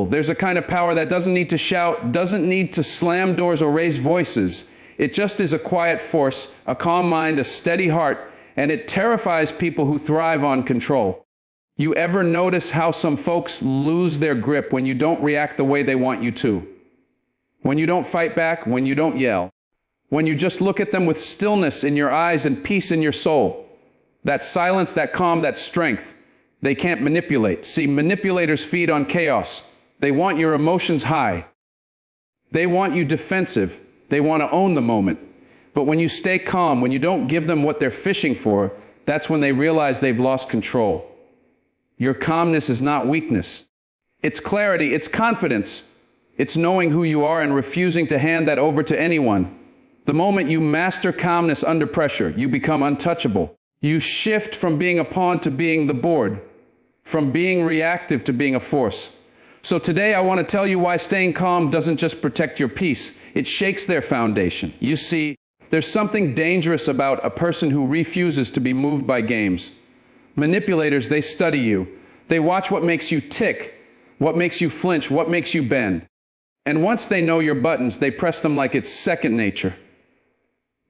There's a kind of power that doesn't need to shout, doesn't need to slam doors or raise voices. It just is a quiet force, a calm mind, a steady heart, and it terrifies people who thrive on control. You ever notice how some folks lose their grip when you don't react the way they want you to? When you don't fight back, when you don't yell, when you just look at them with stillness in your eyes and peace in your soul. That silence, that calm, that strength, they can't manipulate. See, manipulators feed on chaos. They want your emotions high. They want you defensive. They want to own the moment. But when you stay calm, when you don't give them what they're fishing for, that's when they realize they've lost control. Your calmness is not weakness. It's clarity, it's confidence. It's knowing who you are and refusing to hand that over to anyone. The moment you master calmness under pressure, you become untouchable. You shift from being a pawn to being the board, from being reactive to being a force. So today I want to tell you why staying calm doesn't just protect your peace, it shakes their foundation. You see, there's something dangerous about a person who refuses to be moved by games. Manipulators, they study you. They watch what makes you tick, what makes you flinch, what makes you bend. And once they know your buttons, they press them like it's second nature.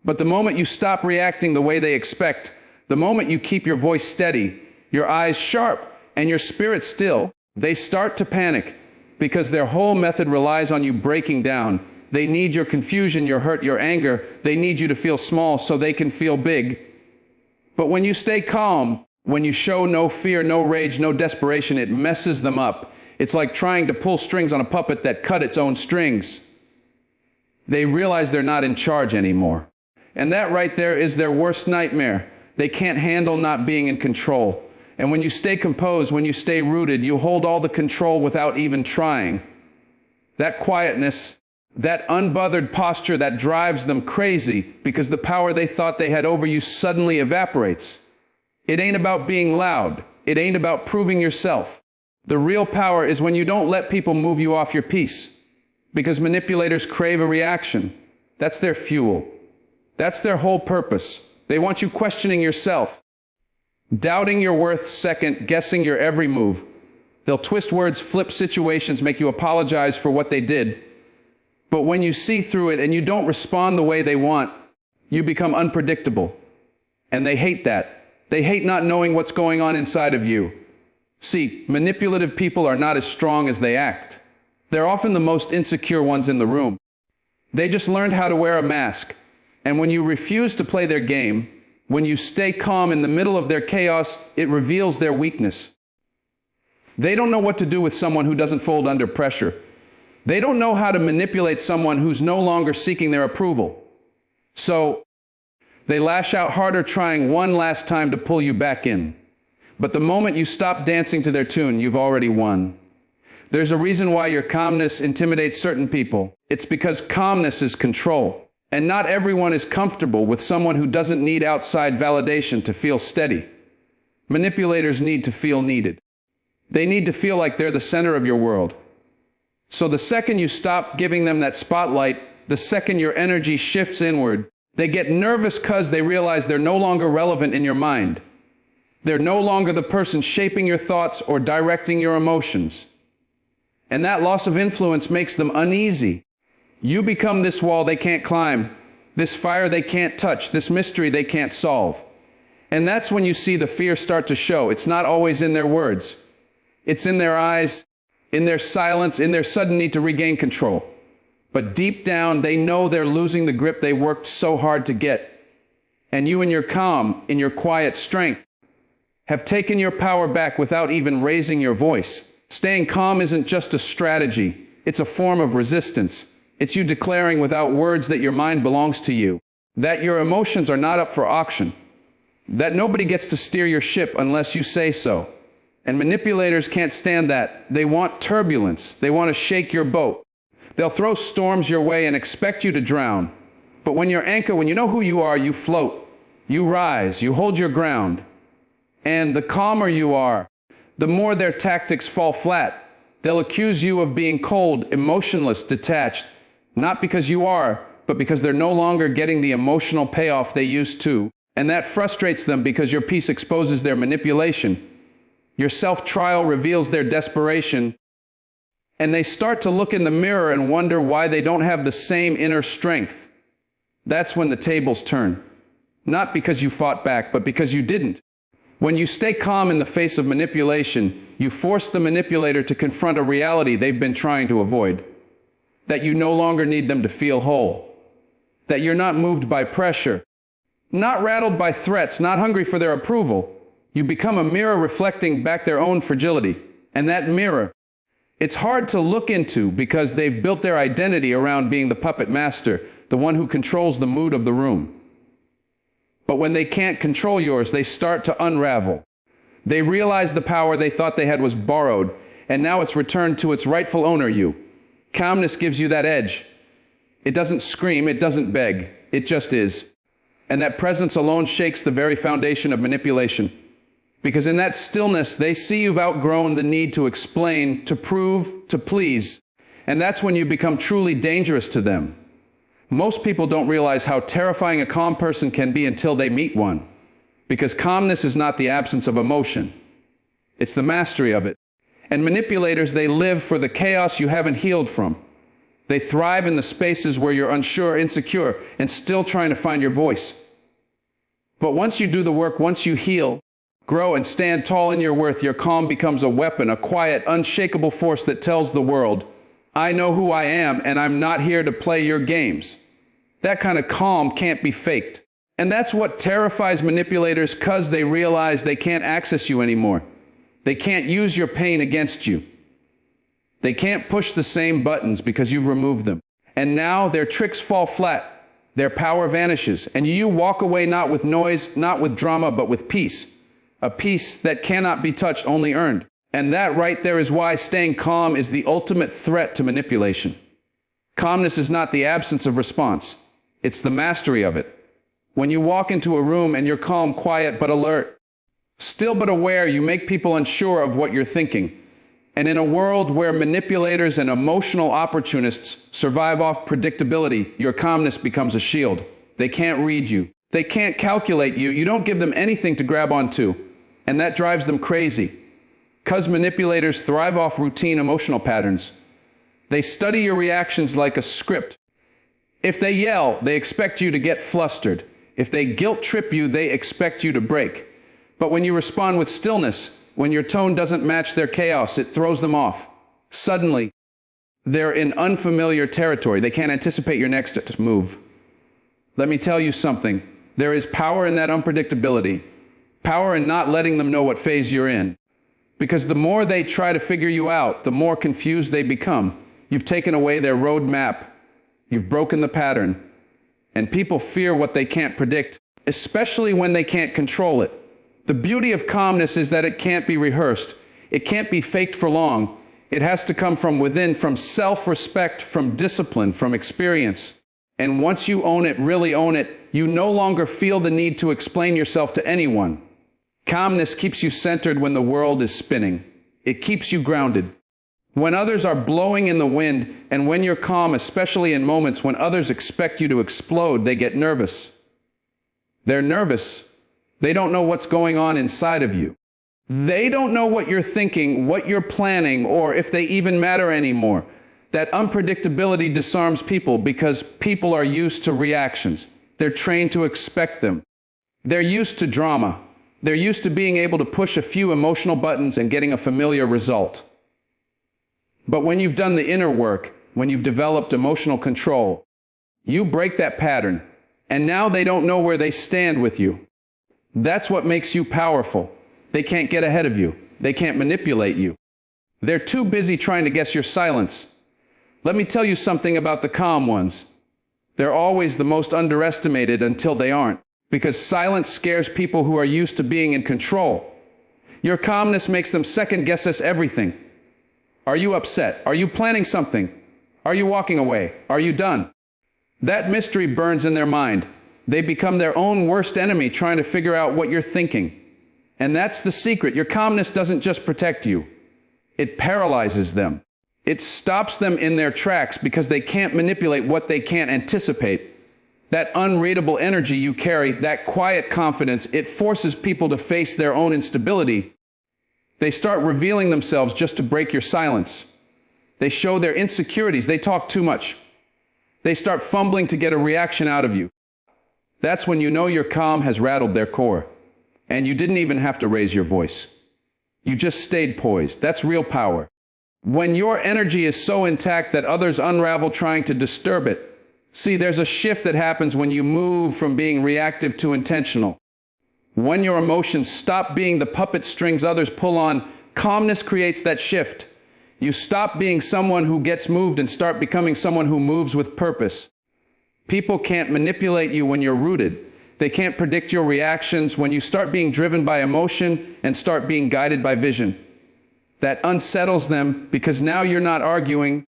But the moment you stop reacting the way they expect, the moment you keep your voice steady, your eyes sharp, and your spirit still, they start to panic because their whole method relies on you breaking down. They need your confusion, your hurt, your anger. They need you to feel small so they can feel big. But when you stay calm, when you show no fear, no rage, no desperation, it messes them up. It's like trying to pull strings on a puppet that cut its own strings. They realize they're not in charge anymore. And that right there is their worst nightmare. They can't handle not being in control. And when you stay composed, when you stay rooted, you hold all the control without even trying. That quietness, that unbothered posture that drives them crazy because the power they thought they had over you suddenly evaporates. It ain't about being loud. It ain't about proving yourself. The real power is when you don't let people move you off your piece. Because manipulators crave a reaction. That's their fuel. That's their whole purpose. They want you questioning yourself, doubting your worth, second guessing your every move. They'll twist words, flip situations, make you apologize for what they did. But when you see through it and you don't respond the way they want, you become unpredictable. And they hate that. They hate not knowing what's going on inside of you. See, manipulative people are not as strong as they act. They're often the most insecure ones in the room. They just learned how to wear a mask. And when you refuse to play their game, when you stay calm in the middle of their chaos, it reveals their weakness. They don't know what to do with someone who doesn't fold under pressure. They don't know how to manipulate someone who's no longer seeking their approval. So they lash out harder, trying one last time to pull you back in. But the moment you stop dancing to their tune, you've already won. There's a reason why your calmness intimidates certain people. It's because calmness is control. And not everyone is comfortable with someone who doesn't need outside validation to feel steady. Manipulators need to feel needed. They need to feel like they're the center of your world. So the second you stop giving them that spotlight, the second your energy shifts inward, they get nervous because they realize they're no longer relevant in your mind. They're no longer the person shaping your thoughts or directing your emotions. And that loss of influence makes them uneasy. You become this wall they can't climb, this fire they can't touch, this mystery they can't solve. And that's when you see the fear start to show. It's not always in their words. It's in their eyes, in their silence, in their sudden need to regain control. But deep down, they know they're losing the grip they worked so hard to get. And you in your calm, in your quiet strength, have taken your power back without even raising your voice. Staying calm isn't just a strategy. It's a form of resistance. It's you declaring without words that your mind belongs to you, that your emotions are not up for auction, that nobody gets to steer your ship unless you say so. And manipulators can't stand that. They want turbulence. They want to shake your boat. They'll throw storms your way and expect you to drown. But when you're anchored, when you know who you are, you float. You rise. You hold your ground. And the calmer you are, the more their tactics fall flat. They'll accuse you of being cold, emotionless, detached. Not because you are, but because they're no longer getting the emotional payoff they used to. And that frustrates them because your peace exposes their manipulation. Your self-trial reveals their desperation. And they start to look in the mirror and wonder why they don't have the same inner strength. That's when the tables turn. Not because you fought back, but because you didn't. When you stay calm in the face of manipulation, you force the manipulator to confront a reality they've been trying to avoid. That you no longer need them to feel whole. That you're not moved by pressure. Not rattled by threats, not hungry for their approval. You become a mirror reflecting back their own fragility. And that mirror, it's hard to look into because they've built their identity around being the puppet master, the one who controls the mood of the room. But when they can't control yours, they start to unravel. They realize the power they thought they had was borrowed, and now it's returned to its rightful owner, you. Calmness gives you that edge. It doesn't scream, it doesn't beg, it just is. And that presence alone shakes the very foundation of manipulation. Because in that stillness, they see you've outgrown the need to explain, to prove, to please. And that's when you become truly dangerous to them. Most people don't realize how terrifying a calm person can be until they meet one. Because calmness is not the absence of emotion. It's the mastery of it. And manipulators, they live for the chaos you haven't healed from. They thrive in the spaces where you're unsure, insecure, and still trying to find your voice. But once you do the work, once you heal, grow and stand tall in your worth, your calm becomes a weapon, a quiet, unshakable force that tells the world, I know who I am, and I'm not here to play your games. That kind of calm can't be faked. And that's what terrifies manipulators, because they realize they can't access you anymore. They can't use your pain against you. They can't push the same buttons because you've removed them. And now their tricks fall flat. Their power vanishes. And you walk away not with noise, not with drama, but with peace. A peace that cannot be touched, only earned. And that right there is why staying calm is the ultimate threat to manipulation. Calmness is not the absence of response. It's the mastery of it. When you walk into a room and you're calm, quiet, but alert, still but aware, you make people unsure of what you're thinking. And in a world where manipulators and emotional opportunists survive off predictability, your calmness becomes a shield. They can't read you. They can't calculate you. You don't give them anything to grab onto. And that drives them crazy. Because manipulators thrive off routine emotional patterns. They study your reactions like a script. If they yell, they expect you to get flustered. If they guilt trip you, they expect you to break. But when you respond with stillness, when your tone doesn't match their chaos, it throws them off. Suddenly, they're in unfamiliar territory. They can't anticipate your next move. Let me tell you something. There is power in that unpredictability. Power in not letting them know what phase you're in. Because the more they try to figure you out, the more confused they become. You've taken away their road map. You've broken the pattern. And people fear what they can't predict, especially when they can't control it. The beauty of calmness is that it can't be rehearsed. It can't be faked for long. It has to come from within, from self-respect, from discipline, from experience. And once you own it, really own it, you no longer feel the need to explain yourself to anyone. Calmness keeps you centered when the world is spinning. It keeps you grounded. When others are blowing in the wind, and when you're calm, especially in moments when others expect you to explode, they get nervous. They're nervous. They don't know what's going on inside of you. They don't know what you're thinking, what you're planning, or if they even matter anymore. That unpredictability disarms people because people are used to reactions. They're trained to expect them. They're used to drama. They're used to being able to push a few emotional buttons and getting a familiar result. But when you've done the inner work, when you've developed emotional control, you break that pattern, and now they don't know where they stand with you. That's what makes you powerful. They can't get ahead of you. They can't manipulate you. They're too busy trying to guess your silence. Let me tell you something about the calm ones. They're always the most underestimated until they aren't, because silence scares people who are used to being in control. Your calmness makes them second-guess everything. Are you upset? Are you planning something? Are you walking away? Are you done? That mystery burns in their mind. They become their own worst enemy trying to figure out what you're thinking. And that's the secret. Your calmness doesn't just protect you. It paralyzes them. It stops them in their tracks because they can't manipulate what they can't anticipate. That unreadable energy you carry, that quiet confidence, it forces people to face their own instability. They start revealing themselves just to break your silence. They show their insecurities. They talk too much. They start fumbling to get a reaction out of you. That's when you know your calm has rattled their core. And you didn't even have to raise your voice. You just stayed poised. That's real power. When your energy is so intact that others unravel trying to disturb it. See, there's a shift that happens when you move from being reactive to intentional. When your emotions stop being the puppet strings others pull on, calmness creates that shift. You stop being someone who gets moved and start becoming someone who moves with purpose. People can't manipulate you when you're rooted. They can't predict your reactions when you start being driven by emotion and start being guided by vision. That unsettles them because now you're not arguing,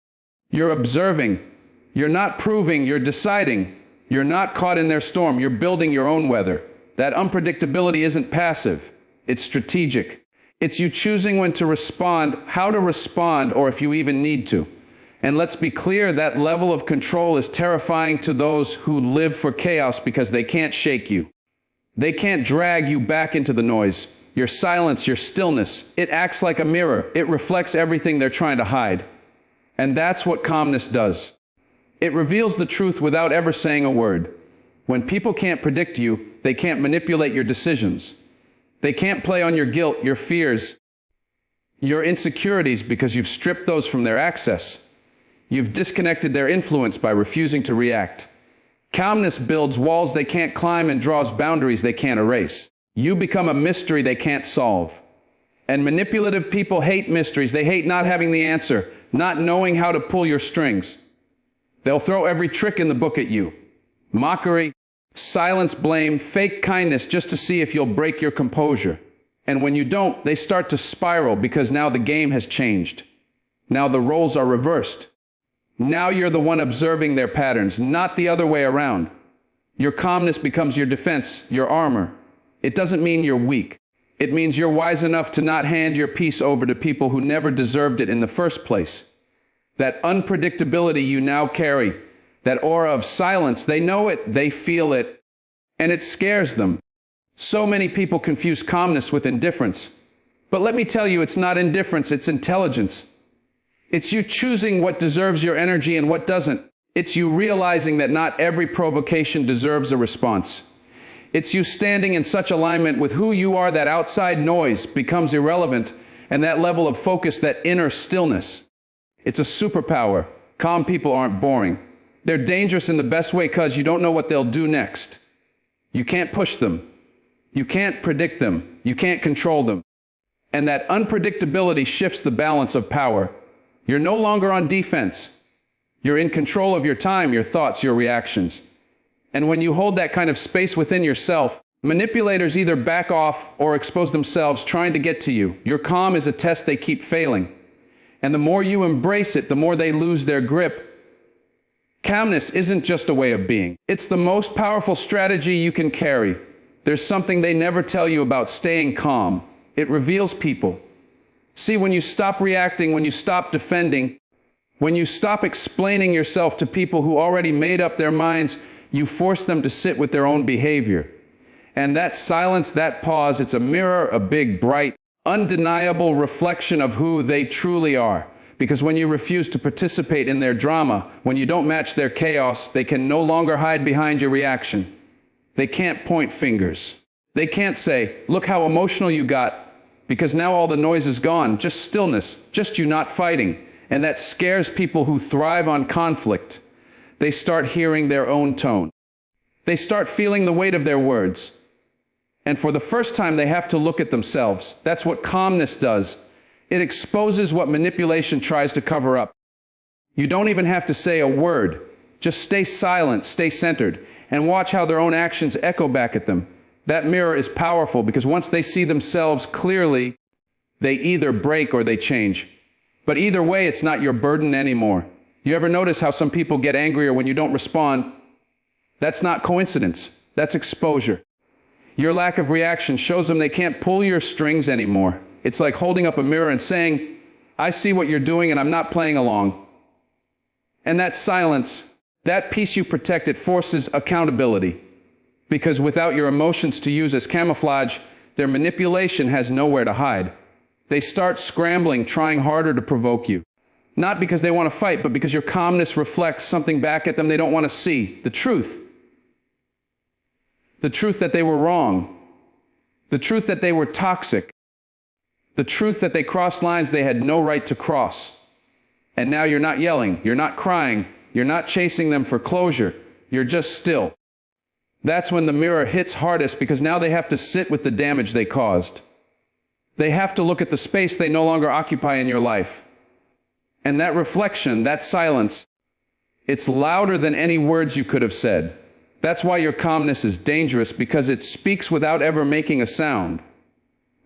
you're observing. You're not proving, you're deciding. You're not caught in their storm, you're building your own weather. That unpredictability isn't passive, it's strategic. It's you choosing when to respond, how to respond, or if you even need to. And let's be clear, that level of control is terrifying to those who live for chaos because they can't shake you. They can't drag you back into the noise. Your silence, your stillness, it acts like a mirror. It reflects everything they're trying to hide. And that's what calmness does. It reveals the truth without ever saying a word. When people can't predict you, they can't manipulate your decisions. They can't play on your guilt, your fears, your insecurities because you've stripped those from their access. You've disconnected their influence by refusing to react. Calmness builds walls they can't climb and draws boundaries they can't erase. You become a mystery they can't solve. And manipulative people hate mysteries. They hate not having the answer, not knowing how to pull your strings. They'll throw every trick in the book at you. Mockery, silence, blame, fake kindness just to see if you'll break your composure. And when you don't, they start to spiral because now the game has changed. Now the roles are reversed. Now you're the one observing their patterns, not the other way around. Your calmness becomes your defense, your armor. It doesn't mean you're weak. It means you're wise enough to not hand your peace over to people who never deserved it in the first place. That unpredictability you now carry, that aura of silence, they know it, they feel it, and it scares them. So many people confuse calmness with indifference. But let me tell you, it's not indifference, it's intelligence. It's you choosing what deserves your energy and what doesn't. It's you realizing that not every provocation deserves a response. It's you standing in such alignment with who you are that outside noise becomes irrelevant, and that level of focus, that inner stillness. It's a superpower. Calm people aren't boring. They're dangerous in the best way because you don't know what they'll do next. You can't push them. You can't predict them. You can't control them. And that unpredictability shifts the balance of power. You're no longer on defense. You're in control of your time, your thoughts, your reactions. And when you hold that kind of space within yourself, manipulators either back off or expose themselves trying to get to you. Your calm is a test they keep failing. And the more you embrace it, the more they lose their grip. Calmness isn't just a way of being. It's the most powerful strategy you can carry. There's something they never tell you about staying calm. It reveals people. See, when you stop reacting, when you stop defending, when you stop explaining yourself to people who already made up their minds, you force them to sit with their own behavior. And that silence, that pause, it's a mirror, a big, bright, undeniable reflection of who they truly are. Because when you refuse to participate in their drama, when you don't match their chaos, they can no longer hide behind your reaction. They can't point fingers. They can't say, look how emotional you got, because now all the noise is gone, just stillness, just you not fighting. And that scares people who thrive on conflict. They start hearing their own tone. They start feeling the weight of their words. And for the first time, they have to look at themselves. That's what calmness does. It exposes what manipulation tries to cover up. You don't even have to say a word. Just stay silent, stay centered, and watch how their own actions echo back at them. That mirror is powerful because once they see themselves clearly, they either break or they change. But either way, it's not your burden anymore. You ever notice how some people get angrier when you don't respond? That's not coincidence. That's exposure. Your lack of reaction shows them they can't pull your strings anymore. It's like holding up a mirror and saying, I see what you're doing and I'm not playing along. And that silence, that peace you protect, it forces accountability. Because without your emotions to use as camouflage, their manipulation has nowhere to hide. They start scrambling, trying harder to provoke you. Not because they want to fight, but because your calmness reflects something back at them they don't want to see. The truth. The truth that they were wrong. The truth that they were toxic. The truth that they crossed lines they had no right to cross. And now you're not yelling, you're not crying, you're not chasing them for closure, you're just still. That's when the mirror hits hardest, because now they have to sit with the damage they caused. They have to look at the space they no longer occupy in your life. And that reflection, that silence, it's louder than any words you could have said. That's why your calmness is dangerous, because it speaks without ever making a sound.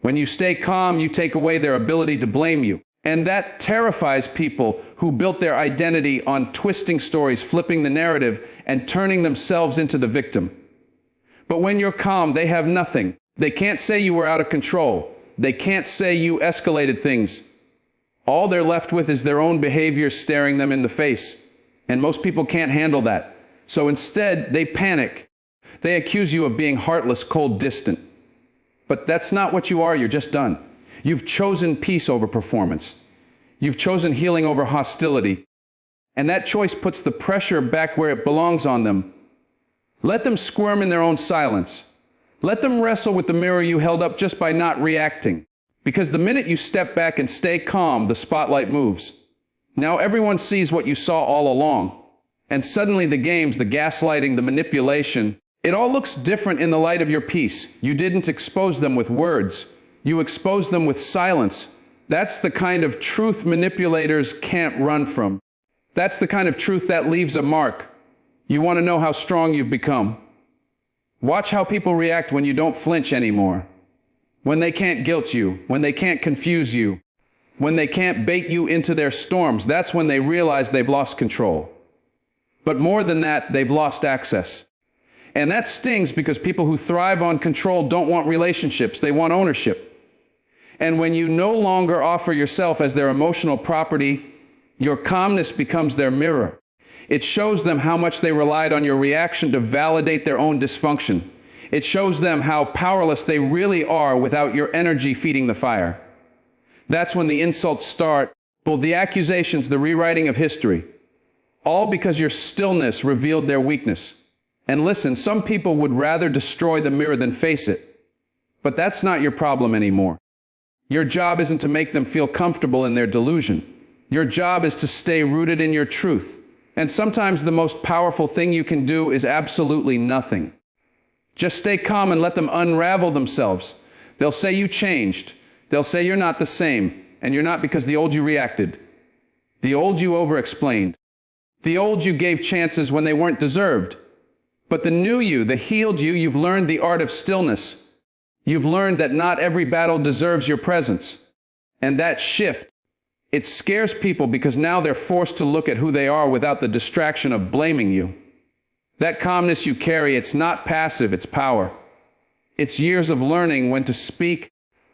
When you stay calm, you take away their ability to blame you. And that terrifies people who built their identity on twisting stories, flipping the narrative, and turning themselves into the victim. But when you're calm, they have nothing. They can't say you were out of control. They can't say you escalated things. All they're left with is their own behavior staring them in the face. And most people can't handle that. So instead, they panic. They accuse you of being heartless, cold, distant. But that's not what you are. You're just done. You've chosen peace over performance. You've chosen healing over hostility. And that choice puts the pressure back where it belongs on them. Let them squirm in their own silence. Let them wrestle with the mirror you held up just by not reacting. Because the minute you step back and stay calm, the spotlight moves. Now everyone sees what you saw all along. And suddenly the games, the gaslighting, the manipulation, it all looks different in the light of your peace. You didn't expose them with words. You exposed them with silence. That's the kind of truth manipulators can't run from. That's the kind of truth that leaves a mark. You want to know how strong you've become? Watch how people react when you don't flinch anymore. When they can't guilt you, when they can't confuse you, when they can't bait you into their storms, that's when they realize they've lost control. But more than that, they've lost access. And that stings, because people who thrive on control don't want relationships, they want ownership. And when you no longer offer yourself as their emotional property, your calmness becomes their mirror. It shows them how much they relied on your reaction to validate their own dysfunction. It shows them how powerless they really are without your energy feeding the fire. That's when the insults start, both the accusations, the rewriting of history, all because your stillness revealed their weakness. And listen, some people would rather destroy the mirror than face it. But that's not your problem anymore. Your job isn't to make them feel comfortable in their delusion. Your job is to stay rooted in your truth. And sometimes the most powerful thing you can do is absolutely nothing. Just stay calm and let them unravel themselves. They'll say you changed. They'll say you're not the same. And you're not, because the old you reacted. The old you over-explained. The old you gave chances when they weren't deserved. But the new you, the healed you, you've learned the art of stillness. You've learned that not every battle deserves your presence. And that shift, it scares people, because now they're forced to look at who they are without the distraction of blaming you. That calmness you carry, it's not passive, it's power. It's years of learning when to speak,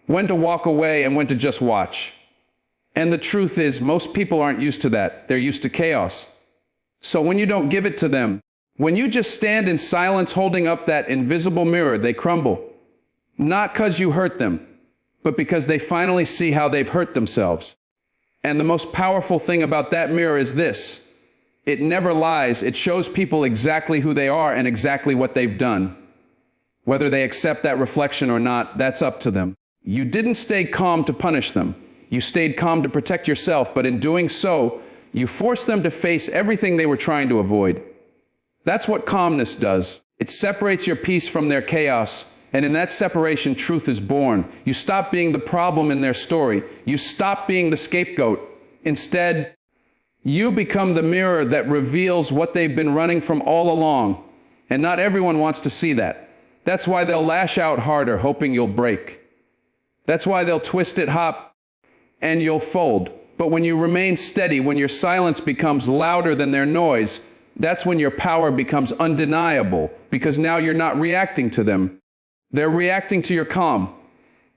when to walk away, and when to just watch. And the truth is, most people aren't used to that. They're used to chaos. So when you don't give it to them, when you just stand in silence holding up that invisible mirror, they crumble. Not because you hurt them, but because they finally see how they've hurt themselves. And the most powerful thing about that mirror is this: it never lies. It shows people exactly who they are and exactly what they've done. Whether they accept that reflection or not, that's up to them. You didn't stay calm to punish them. You stayed calm to protect yourself, but in doing so, you forced them to face everything they were trying to avoid. That's what calmness does. It separates your peace from their chaos. And in that separation, truth is born. You stop being the problem in their story. You stop being the scapegoat. Instead, you become the mirror that reveals what they've been running from all along. And not everyone wants to see that. That's why they'll lash out harder, hoping you'll break. That's why they'll twist it, hop, and you'll fold. But when you remain steady, when your silence becomes louder than their noise, that's when your power becomes undeniable, because now you're not reacting to them. They're reacting to your calm.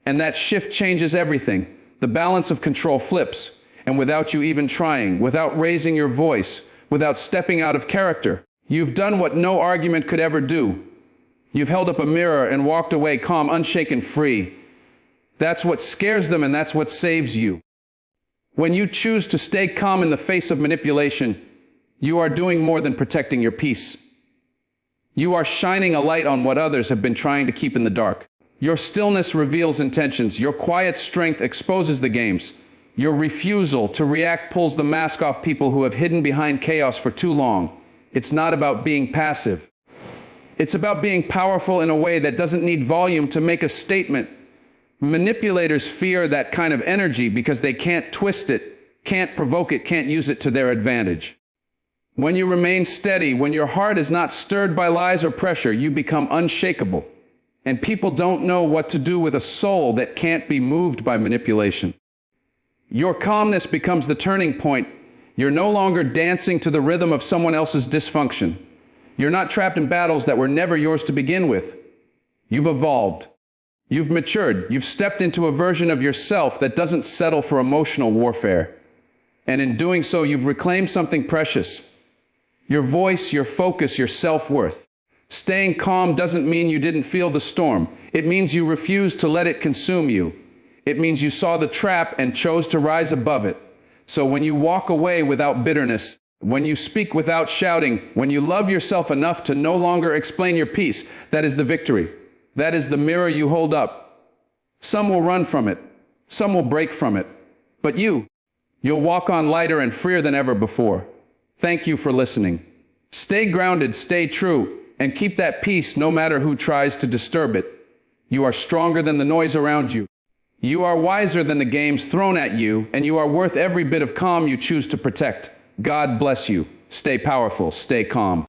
And that shift changes everything. The balance of control flips. And without you even trying, without raising your voice, without stepping out of character, you've done what no argument could ever do. You've held up a mirror and walked away calm, unshaken, free. That's what scares them, and that's what saves you. When you choose to stay calm in the face of manipulation, you are doing more than protecting your peace. You are shining a light on what others have been trying to keep in the dark. Your stillness reveals intentions. Your quiet strength exposes the games. Your refusal to react pulls the mask off people who have hidden behind chaos for too long. It's not about being passive. It's about being powerful in a way that doesn't need volume to make a statement. Manipulators fear that kind of energy because they can't twist it, can't provoke it, can't use it to their advantage. When you remain steady, when your heart is not stirred by lies or pressure, you become unshakable. And people don't know what to do with a soul that can't be moved by manipulation. Your calmness becomes the turning point. You're no longer dancing to the rhythm of someone else's dysfunction. You're not trapped in battles that were never yours to begin with. You've evolved. You've matured. You've stepped into a version of yourself that doesn't settle for emotional warfare. And in doing so, you've reclaimed something precious. Your voice, your focus, your self-worth. Staying calm doesn't mean you didn't feel the storm. It means you refused to let it consume you. It means you saw the trap and chose to rise above it. So when you walk away without bitterness, when you speak without shouting, when you love yourself enough to no longer explain your peace, that is the victory. That is the mirror you hold up. Some will run from it. Some will break from it. But you'll walk on lighter and freer than ever before. Thank you for listening. Stay grounded, stay true, and keep that peace no matter who tries to disturb it. You are stronger than the noise around you. You are wiser than the games thrown at you, and you are worth every bit of calm you choose to protect. God bless you. Stay powerful, stay calm.